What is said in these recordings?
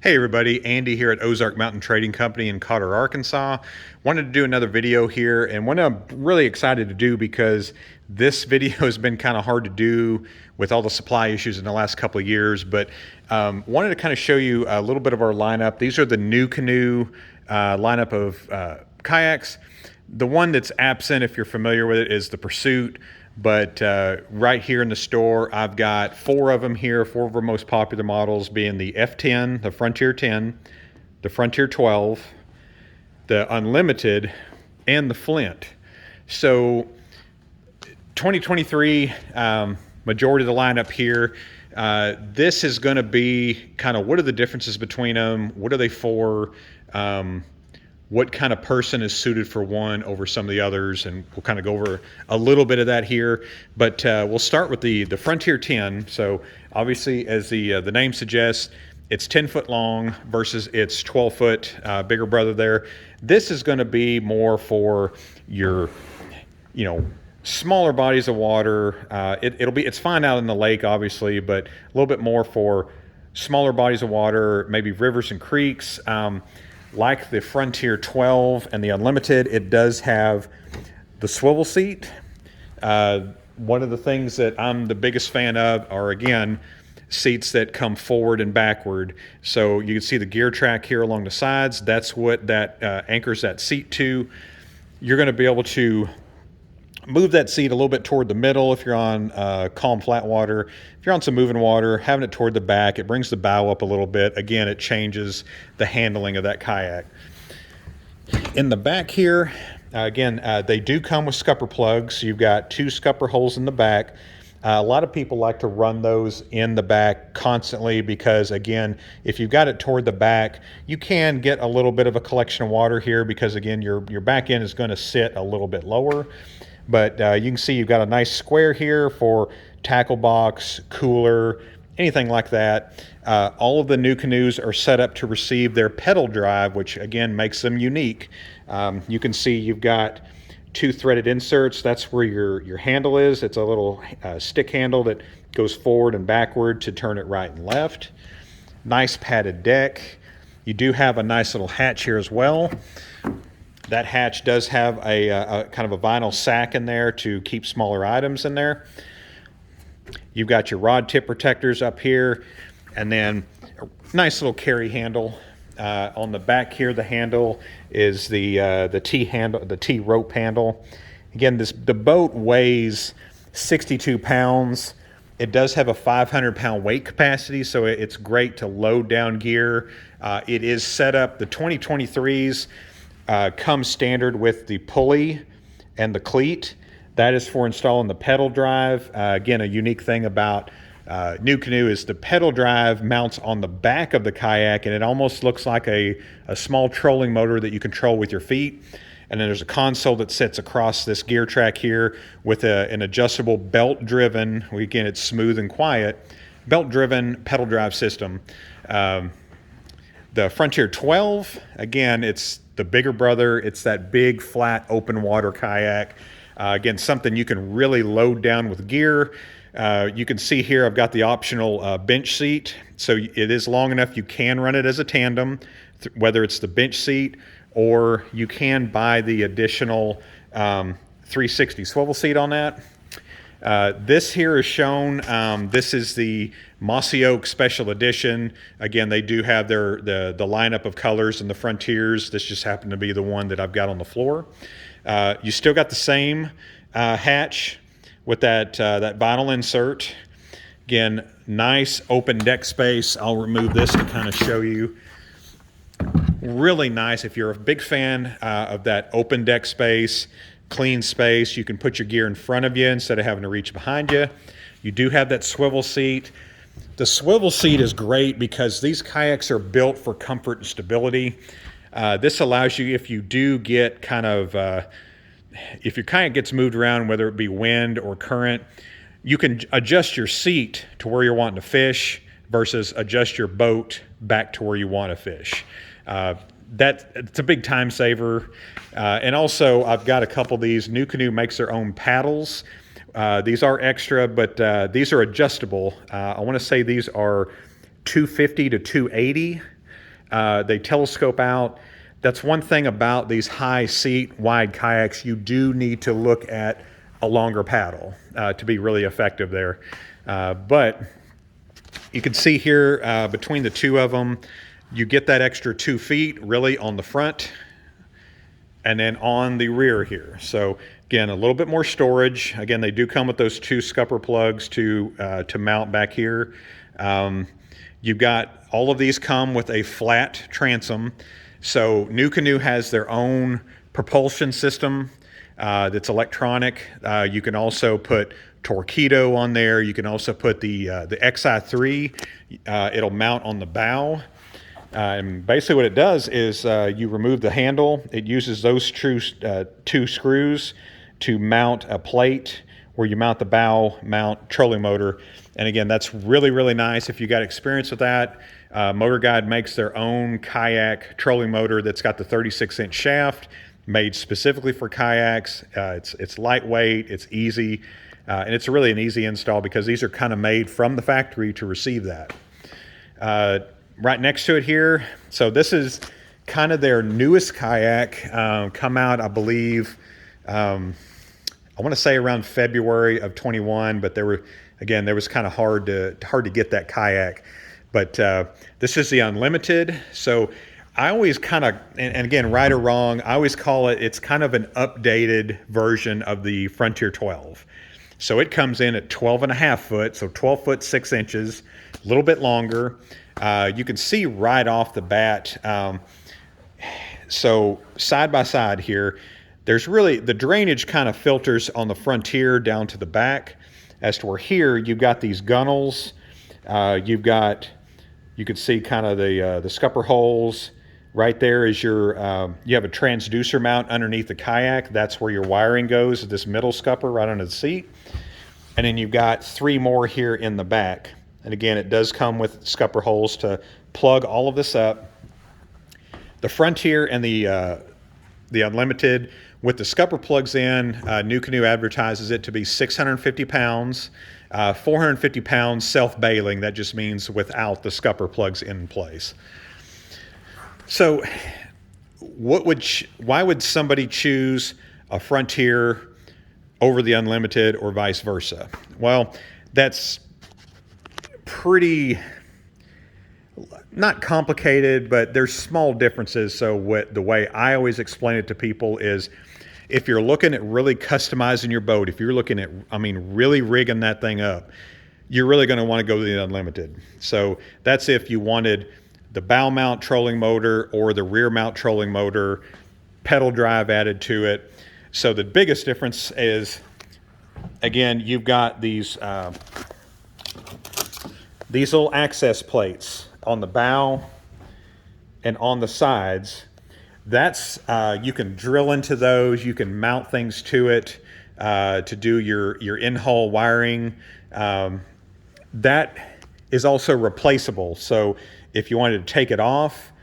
Hey everybody, Andy here at Ozark Mountain Trading Company in Cotter, Arkansas. Wanted to do another video here, and what I'm really excited to do because this video has been kind of hard to do with all the supply issues in the last couple of years, but wanted to kind of show you a little bit of our lineup. These are the Nucanoe lineup of kayaks. The one that's absent, if you're familiar with it, is the Pursuit. But right here in the store, I've got four of them here, four of our most popular models being the F10, the Frontier 10, the Frontier 12, the Unlimited, and the Flint. So 2023, majority of the lineup here. This is going to be kind of what are the differences between them? What are they for? What kind of person is suited for one over some of the others, and we'll kind of go over a little bit of that here. But we'll start with the Frontier 10. So obviously, as the name suggests, it's 10 foot long versus its 12 foot bigger brother there. This is going to be more for your, smaller bodies of water. It's fine out in the lake, obviously, but a little bit more for smaller bodies of water, maybe rivers and creeks. Like the Frontier 12 and the Unlimited, it does have the swivel seat. One of the things that I'm the biggest fan of are, again, seats that come forward and backward. So you can see the gear track here along the sides. That's what that anchors that seat to. You're going to be able to move that seat a little bit toward the middle if you're on calm, flat water. If you're on some moving water, having it toward the back, it brings the bow up a little bit. Again, it changes the handling of that kayak. In the back here, they do come with scupper plugs. You've got two scupper holes in the back. A lot of people like to run those in the back constantly because, again, if you've got it toward the back, you can get a little bit of a collection of water here because, again, your back end is going to sit a little bit lower. But you can see you've got a nice square here for tackle box, cooler, anything like that. All of the Nucanoes are set up to receive their pedal drive, which again makes them unique. You can see you've got two threaded inserts. That's where your handle is. It's a little stick handle that goes forward and backward to turn it right and left. Nice padded deck. You do have a nice little hatch here as well. That hatch does have a kind of a vinyl sack in there to keep smaller items in there. You've got your rod tip protectors up here, and then a nice little carry handle. On the back here, the handle is the T handle, the T rope handle. Again, the boat weighs 62 pounds. It does have a 500-pound weight capacity, so it's great to load down gear. It is set up, the 2023s comes standard with the pulley and the cleat. That is for installing the pedal drive. Again, a unique thing about Nucanoe is the pedal drive mounts on the back of the kayak, and it almost looks like a small trolling motor that you control with your feet. And then there's a console that sits across this gear track here with an adjustable belt-driven, again, it's smooth and quiet, belt-driven pedal drive system. The Frontier 12, again, it's the bigger brother. It's that big, flat, open water kayak. Again, something you can really load down with gear. You can see here I've got the optional bench seat. So it is long enough you can run it as a tandem, whether it's the bench seat or you can buy the additional 360 swivel seat on that. This here is shown. This is the Mossy Oak Special Edition. Again, they do have the lineup of colors in the Frontiers. This just happened to be the one that I've got on the floor. You still got the same hatch with that vinyl insert. Again, nice open deck space. I'll remove this to kind of show you. Really nice. If you're a big fan of that open deck space, clean space, you can put your gear in front of you instead of having to reach behind you. You do have that swivel seat. The swivel seat is great because these kayaks are built for comfort and stability. This allows you, if you do get if your kayak gets moved around, whether it be wind or current, you can adjust your seat to where you're wanting to fish versus adjust your boat back to where you want to fish. It's a big time saver. And also, I've got a couple of these. Nucanoe makes their own paddles. These are extra, but these are adjustable. I want to say these are $250 to $280. They telescope out. That's one thing about these high seat, wide kayaks. You do need to look at a longer paddle to be really effective there. But you can see here between the two of them, you get that extra 2 feet really on the front and then on the rear here. So again, a little bit more storage. Again, they do come with those 2 scupper plugs to mount back here. You've got all of these come with a flat transom. So Nucanoe has their own propulsion system that's electronic. You can also put Torqueedo on there. You can also put the XI3. It'll mount on the bow. And basically what it does is you remove the handle. It uses those 2 screws to mount a plate where you mount the bow mount trolling motor. And again, that's really, really nice if you got experience with that. Motorguide makes their own kayak trolling motor that's got the 36-inch shaft made specifically for kayaks. It's lightweight, it's easy, and it's really an easy install because these are kind of made from the factory to receive that. Right next to it here, so this is kind of their newest kayak, come out, I believe, I want to say around February of 21, but there was kind of hard to get that kayak. But this is the Unlimited. So I always kind of, and again, right or wrong, I always call it's kind of an updated version of the Frontier 12. So it comes in at 12.5 foot, so 12 foot 6 inches, a little bit longer. You can see right off the bat. So side by side here, there's really, the drainage kind of filters on the Frontier down to the back, as to where here you've got these gunnels. You can see kind of the scupper holes. Right there is your, you have a transducer mount underneath the kayak. That's where your wiring goes, this middle scupper right under the seat. And then you've got 3 more here in the back. And again, it does come with scupper holes to plug all of this up. The Frontier and the Unlimited, with the scupper plugs in, Nucanoe advertises it to be 650 pounds, 450 pounds self-bailing. That just means without the scupper plugs in place. So why would somebody choose a Frontier over the Unlimited or vice versa? Well, that's pretty, not complicated, but there's small differences. So the way I always explain it to people is, if you're looking at really customizing your boat, if you're looking at, really rigging that thing up, you're really going to want to go to the Unlimited. So that's if you wanted the bow mount trolling motor or the rear mount trolling motor, pedal drive added to it. So the biggest difference is, again, you've got these little access plates on the bow and on the sides. That's, you can drill into those, you can mount things to it to do your in-hull wiring. That is also replaceable. So if you wanted to take it off,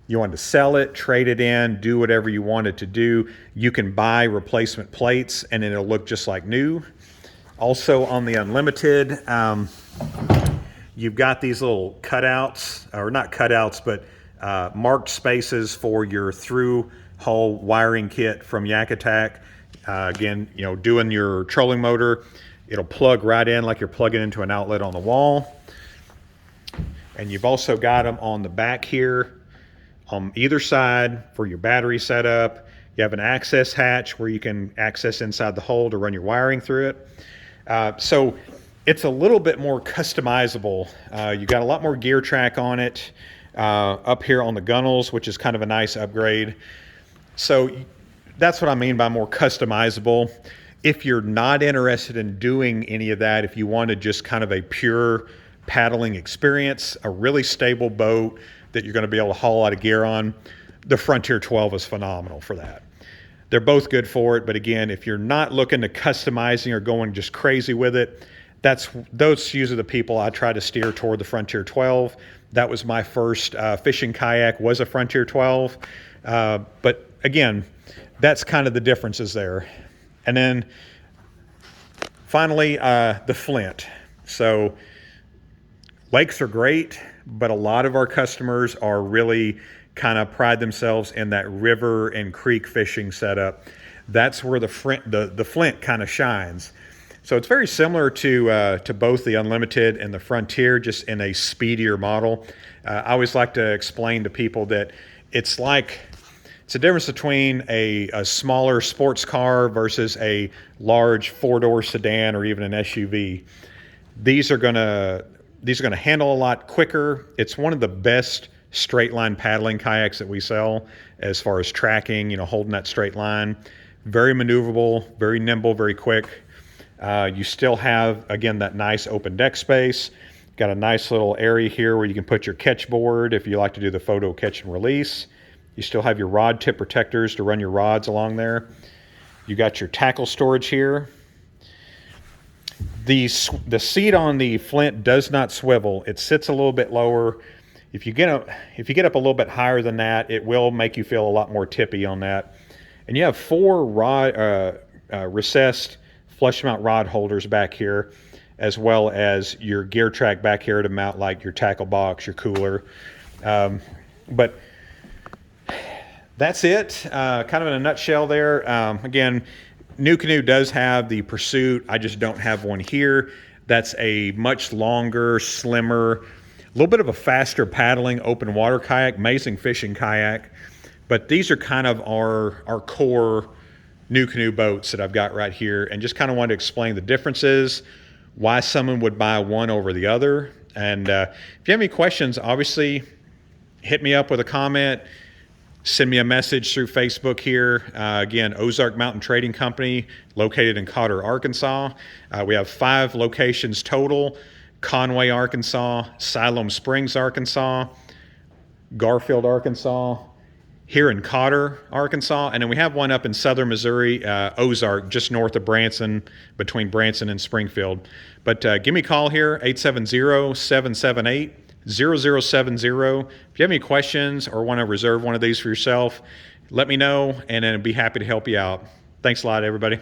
you wanted to sell it, trade it in, do whatever you wanted to do, you can buy replacement plates and it'll look just like new. Also on the Unlimited, you've got these little cutouts, or not cutouts, but marked spaces for your through-hull wiring kit from Yak Attack. Again, doing your trolling motor, it'll plug right in like you're plugging into an outlet on the wall. And you've also got them on the back here on either side for your battery setup. You have an access hatch where you can access inside the hull to run your wiring through it. So it's a little bit more customizable. You got a lot more gear track on it up here on the gunnels, which is kind of a nice upgrade. So that's what I mean by more customizable. If you're not interested in doing any of that, if you wanted just kind of a pure paddling experience, a really stable boat that you're going to be able to haul a lot of gear on, the Frontier 12 is phenomenal for that. They're both good for it, but again, if you're not looking to customizing or going just crazy with it, those usually the people I try to steer toward the Frontier 12. That was my first fishing kayak, was a Frontier 12. But again, that's kind of the differences there. And then finally, the Flint. So lakes are great, but a lot of our customers are really kind of pride themselves in that river and creek fishing setup. That's where the Flint kind of shines. So it's very similar to both the Unlimited and the Frontier, just in a speedier model. I always like to explain to people that it's a difference between a smaller sports car versus a large four-door sedan or even an SUV. These are gonna handle a lot quicker. It's one of the best straight line paddling kayaks that we sell as far as tracking, holding that straight line. Very maneuverable, very nimble, very quick. You still have, again, that nice open deck space. Got a nice little area here where you can put your catch board if you like to do the photo catch and release. You still have your rod tip protectors to run your rods along there. You got your tackle storage here. The seat on the Flint does not swivel. It sits a little bit lower. If you get up a little bit higher than that, it will make you feel a lot more tippy on that. And you have 4 recessed flush mount rod holders back here, as well as your gear track back here to mount like your tackle box, your cooler. But that's it, kind of in a nutshell there. Again, Nucanoe does have the Pursuit. I just don't have one here. That's a much longer, slimmer, a little bit of a faster paddling open water kayak, amazing fishing kayak. But these are kind of our core Nucanoe boats that I've got right here, and just kind of wanted to explain the differences, why someone would buy one over the other. And if you have any questions, obviously hit me up with a comment. Send me a message through Facebook here. Again, Ozark Mountain Trading Company, located in Cotter, Arkansas. We have 5 locations total: Conway, Arkansas; Siloam Springs, Arkansas; Garfield, Arkansas; here in Cotter, Arkansas; and then we have one up in southern Missouri, Ozark, just north of Branson, between Branson and Springfield. But give me a call here, 870-778-0070. If you have any questions or want to reserve one of these for yourself, let me know, and then I'd be happy to help you out. Thanks a lot, everybody.